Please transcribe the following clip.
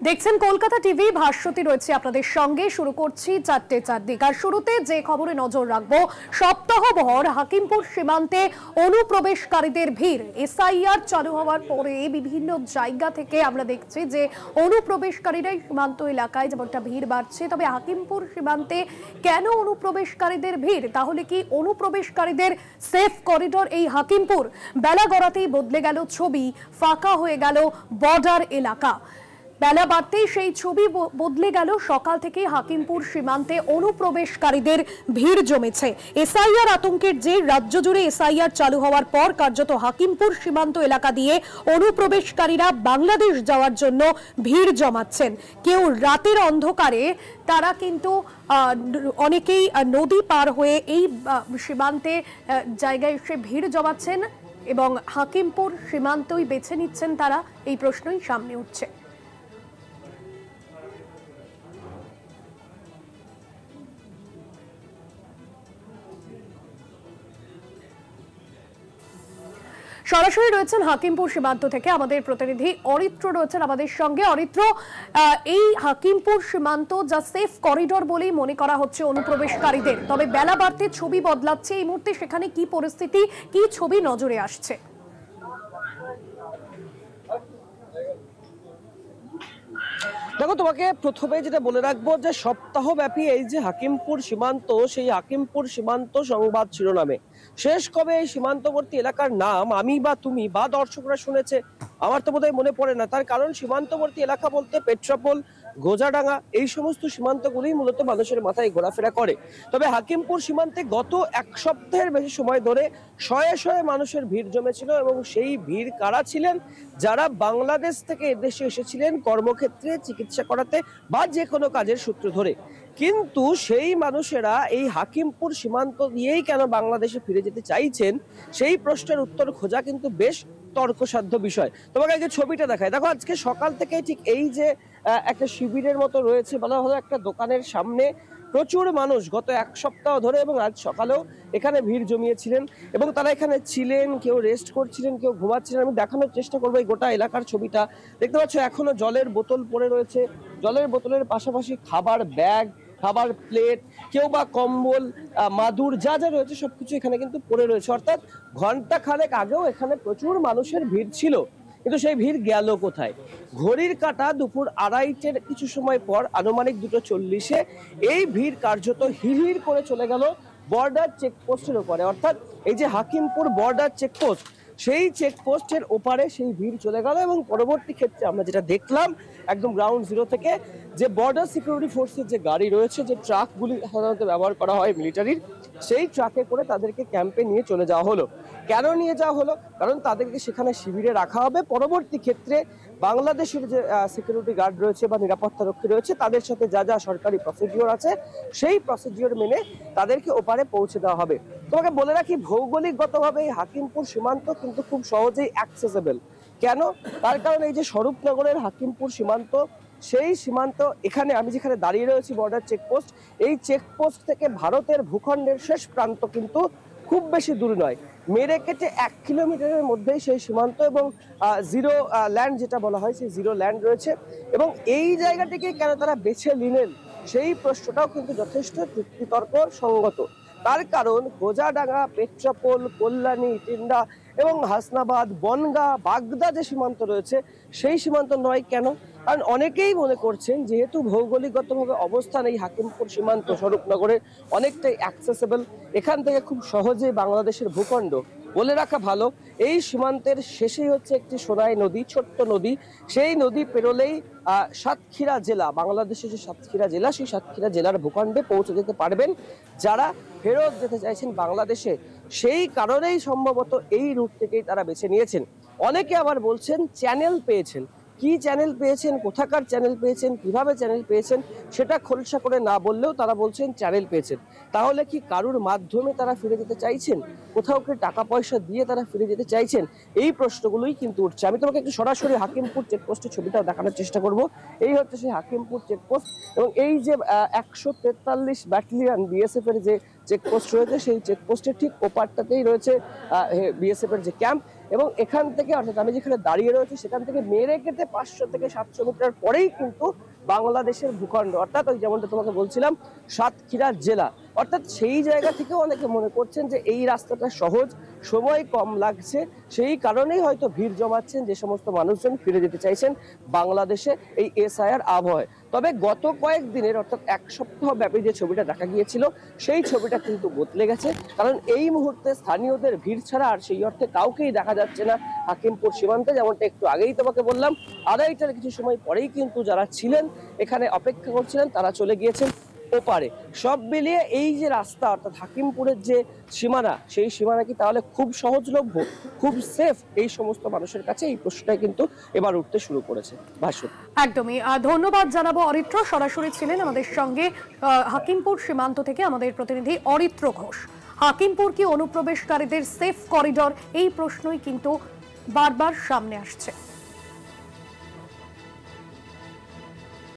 দেখছেন কলকাতা টিভি, ভাস্বতী রয়েছে আপনাদের সঙ্গে। শুরু করছি 4টে 4 দিক। আর শুরুতে যে খবরে নজর রাখবো, সপ্তাহভর হাকিমপুর সীমান্তে অনুপ্রবেশকারীদের ভিড়। এসআইআর চালু হওয়ার পরে বিভিন্ন জায়গা থেকে আমরা দেখছি যে অনুপ্রবেশকারীরা সীমান্ত এলাকায় যেমনটা ভিড় বাড়ছে। তবে হাকিমপুর সীমান্তে কেন অনুপ্রবেশকারীদের ভিড়? তাহলে কি অনুপ্রবেশকারীদের সেফ করিডোর এই হাকিমপুর? বেলা গড়াতেই বদলে গেল ছবি, ফাঁকা হয়ে গেল বর্ডার এলাকা। বেলা বাড়তেই সেই ছবি বদলে গেল। সকাল থেকে হাকিমপুর সীমান্তে অনুপ্রবেশকারীদের ভিড় জমেছে। এসআইআর আতঙ্কের যে রাজ্য জুড়ে এসআইআর চালু হওয়ার পর কার্যত হাকিমপুর সীমান্ত এলাকা দিয়ে অনুপ্রবেশকারীরা বাংলাদেশ যাওয়ার জন্য ভিড় জমাচ্ছেন। কেউ রাতের অন্ধকারে, তারা কিন্তু অনেকেই নদী পার হয়ে এই সীমান্তে জায়গায় এসে ভিড় জমাচ্ছেন এবং হাকিমপুর সীমান্তই বেছে নিচ্ছেন তারা। এই প্রশ্নই সামনে উঠছে। সরাসরি রয়েছেন হাকিমপুর সীমান্ত থেকে আমাদের প্রতিনিধি অরিত্র রয়েছেন আমাদের সঙ্গে। অরিত্র, এই হাকিমপুর সীমান্ত যা সেফ করিডোর বলেই মনে করা হচ্ছে অনুপ্রবেশকারীদের, তবে বেলা বাড়তে ছবি বদলাচ্ছে। এই মুহূর্তে সেখানে কি পরিস্থিতি, কি ছবি নজরে আসছে? দেখো, তোমাকে প্রথমে যেটা বলে রাখবো যে সপ্তাহব্যাপী এই যে হাকিমপুর সীমান্ত, সেই হাকিমপুর সীমান্ত সংবাদ শিরোনামে শেষ কবে এই সীমান্তবর্তী এলাকার নাম আমি বা তুমি বা দর্শকরা শুনেছে আমার তো বোধহয় মনে পড়ে না। তার কারণ সীমান্তবর্তী এলাকা বলতে পেট্রাপোল, গোজাডাঙ্গা এই সমস্ত সীমান্তগুলি মূলত মানুষের মাথায় ঘোরাফেরা করে। তবে হাকিমপুর সীমান্তে গত এক সপ্তাহের বেশি সময় ধরে শয়ে শয়ে মানুষের ভিড় জমেছিল এবং সেই ভিড় কারা ছিলেন? যারা বাংলাদেশ থেকে এদেশে এসেছিলেন কর্মক্ষেত্রে, চিকিৎসা করাতে বা যে কোনো কাজের সূত্র ধরে। কিন্তু সেই মানুষেরা এই হাকিমপুর সীমান্ত দিয়েই কেন বাংলাদেশে ফিরে যেতে চাইছেন, সেই প্রশ্নের উত্তর খোঁজা কিন্তু বেশ তর্কসাধ্য বিষয়। তোমাকে আগে ছবিটা দেখায়। দেখো, আজকে সকাল থেকে ঠিক এই যে একটা শিবিরের মতো রয়েছে বলা হলো, একটা দোকানের সামনে প্রচুর মানুষ গত এক সপ্তাহ ধরে এবং আজ সকালেও এখানে ভিড় জমিয়েছিলেন এবং তারা এখানে ছিলেন, কেউ রেস্ট করছিলেন, কেউ ঘুমাচ্ছিলেন। আমি দেখানোর চেষ্টা করবো এই গোটা এলাকার ছবিটা। দেখতে পাচ্ছ এখনো জলের বোতল পড়ে রয়েছে, জলের বোতলের পাশাপাশি খাবার ব্যাগ, খাবার প্লেট, কেউ বা কম্বল, মাদুর যা যা রয়েছে সবকিছু এখানে কিন্তু পড়ে রয়েছে। অর্থাৎ ঘন্টা খানেক আগেও এখানে প্রচুর মানুষের ভিড় ছিল, কিন্তু সেই ভিড় গেল কোথায়? ঘড়ির কাঁটা দুপুর 2:30-এর কিছু সময় পর আনুমানিক 2:40-এ এই ভিড় কার্যত হিড়হিড় করে চলে গেল বর্ডার চেকপোস্টের ওপরে। অর্থাৎ এই যে হাকিমপুর বর্ডার চেকপোস্ট, সেই চেকপোস্টের ওপারে সেই ভিড় চলে গেল এবং পরবর্তী ক্ষেত্রে আমরা যেটা দেখলাম একদম গ্রাউন্ড জিরো থেকে, যে বর্ডার সিকিউরিটি ফোর্সের যে গাড়ি রয়েছে, যে ট্রাকগুলি সাধারণত ব্যবহার করা হয় মিলিটারির, সেই ট্রাকে করে তাদেরকে ক্যাম্পে নিয়ে চলে যাওয়া হলো। কেন নিয়ে যাওয়া হলো? কারণ তাদেরকে সেখানে শিবিরে রাখা হবে। পরবর্তী ক্ষেত্রে বাংলাদেশের যে সিকিউরিটি গার্ড রয়েছে বা নিরাপত্তা রক্ষী রয়েছে, তাদের সাথে যা যা সরকারি প্রসিডিওর আছে সেই প্রসিডিওর মেনে তাদেরকে ওপারে পৌঁছে দেওয়া হবে। তোমাকে বলে রাখি, ভৌগোলিকগতভাবে এই হাকিমপুর সীমান্ত কিন্তু খুব সহজেই অ্যাক্সেসেবল। কেন? তার কারণ এই যে স্বরূপনগরের হাকিমপুর সীমান্ত, সেই সীমান্ত, এখানে আমি যেখানে দাঁড়িয়ে রয়েছি বর্ডার চেকপোস্ট, এই চেকপোস্ট থেকে ভারতের ভূখণ্ডের শেষ প্রান্ত কিন্তু খুব বেশি দূর নয়। মেরে কেটে 1 কিলোমিটারের মধ্যেই সেই সীমান্ত এবং জিরো ল্যান্ড যেটা বলা হয়, সেই জিরো ল্যান্ড রয়েছে। এবং এই জায়গাটিকে কেন তারা বেছে নিলেন, সেই প্রশ্নটাও কিন্তু যথেষ্ট যুক্তিতর্ক সঙ্গত। তার কারণ গোজাডাঙ্গা, পেট্রাপোল, কল্যাণী, টিন্ডা এবং হাসনাবাদ, বনগাঁ, বাগদা যে সীমান্ত রয়েছে, সেই সীমান্ত নয় কেন? কারণ অনেকেই মনে করছেন যেহেতু ভৌগোলিকগতভাবে অবস্থান এই হাকিমপুর সীমান্ত স্বরূপনগরের অনেকটাই অ্যাক্সেসেবল, এখান থেকে খুব সহজেই বাংলাদেশের ভূখণ্ড। বলে রাখা ভালো, এই সীমান্তের শেষেই হচ্ছে একটি সোনাই নদী, ছোট্ট নদী। সেই নদী পেরোলেই সাতক্ষীরা জেলা, বাংলাদেশের যে সাতক্ষীরা জেলা, সেই সাতক্ষীরা জেলার ভূখণ্ডে পৌঁছে যেতে পারবেন যারা ফেরত যেতে চাইছেন বাংলাদেশে। সেই কারণেই সম্ভবত এই রুট থেকেই তারা বেছে নিয়েছেন। অনেকে আবার বলছেন চ্যানেল পেয়েছেন। কি চ্যানেল পেয়েছেন, কোথাকার চ্যানেল পেয়েছেন, কিভাবে চ্যানেল পেয়েছেন সেটা খোলসা করে না বললেও তারা বলছেন চ্যানেল পেয়েছেন। তাহলে কি কারুর মাধ্যমে তারা ফিরে যেতে চাইছেন? কোথাও কি টাকা পয়সা দিয়ে তারা ফিরে যেতে চাইছেন? এই প্রশ্নগুলোই কিন্তু উঠছে। আমি তোমাকে একটু সরাসরি হাকিমপুর চেকপোস্টের ছবিটাও দেখানোর চেষ্টা করব। এই হচ্ছে সেই হাকিমপুর চেকপোস্ট এবং এই যে 143 ব্যাটালিয়ন বিএসএফ এর যে চেকপোস্ট রয়েছে, সেই চেকপোস্টের ঠিক ওপারটাতেই রয়েছে বিএসএফ এর যে ক্যাম্প। এবং এখান থেকে অর্থাৎ আমি যেখানে দাঁড়িয়ে রয়েছি সেখান থেকে মেরে কেটে 500 থেকে 700 মিটার পরেই কিন্তু বাংলাদেশের ভূখণ্ড, অর্থাৎ ওই যেমনটা তোমাকে বলছিলাম সাতক্ষীরা জেলা। অর্থাৎ সেই জায়গা থেকেও অনেকে মনে করছেন যে এই রাস্তাটা সহজ, সময় কম লাগছে, সেই কারণেই হয়তো ভিড় জমাচ্ছেন যে সমস্ত মানুষজন ফিরে যেতে চাইছেন বাংলাদেশে এই এসআইআর আবহাওয়ায়। তবে গত কয়েকদিনের অর্থাৎ এক সপ্তাহ ব্যাপী যে ছবিটা দেখা গিয়েছিল সেই ছবিটা কিন্তু বদলে গেছে, কারণ এই মুহূর্তে স্থানীয়দের ভিড় ছাড়া আর সেই অর্থে কাউকেই দেখা যাচ্ছে না হাকিমপুর সীমান্তে। যেমনটা একটু আগেই তোমাকে বললাম, আড়াইটার কিছু সময় পরেই কিন্তু যারা ছিলেন এখানে অপেক্ষা করছিলেন তারা চলে গিয়েছেন ওপারে। সব মিলিয়ে এই যে রাস্তা অর্থাৎ হাকিমপুরের যে সীমানা, সেই সীমানা কি তাহলে খুব সহজলভ্য, খুব সেফ? এই সমস্ত মানুষের কাছে এই প্রশ্নটাই কিন্তু এবার উঠতে শুরু করেছে। ভাষ্য একদমই ধন্যবাদ জানাবো অরিত্র। সরাসরি ছিলেন আমাদের সঙ্গে হাকিমপুর সীমান্ত থেকে আমাদের প্রতিনিধি অরিত্র ঘোষ। হাকিমপুর কি অনুপ্রবেশকারীদের সেফ করিডর, এই প্রশ্নই কিন্তু বারবার সামনে আসছে।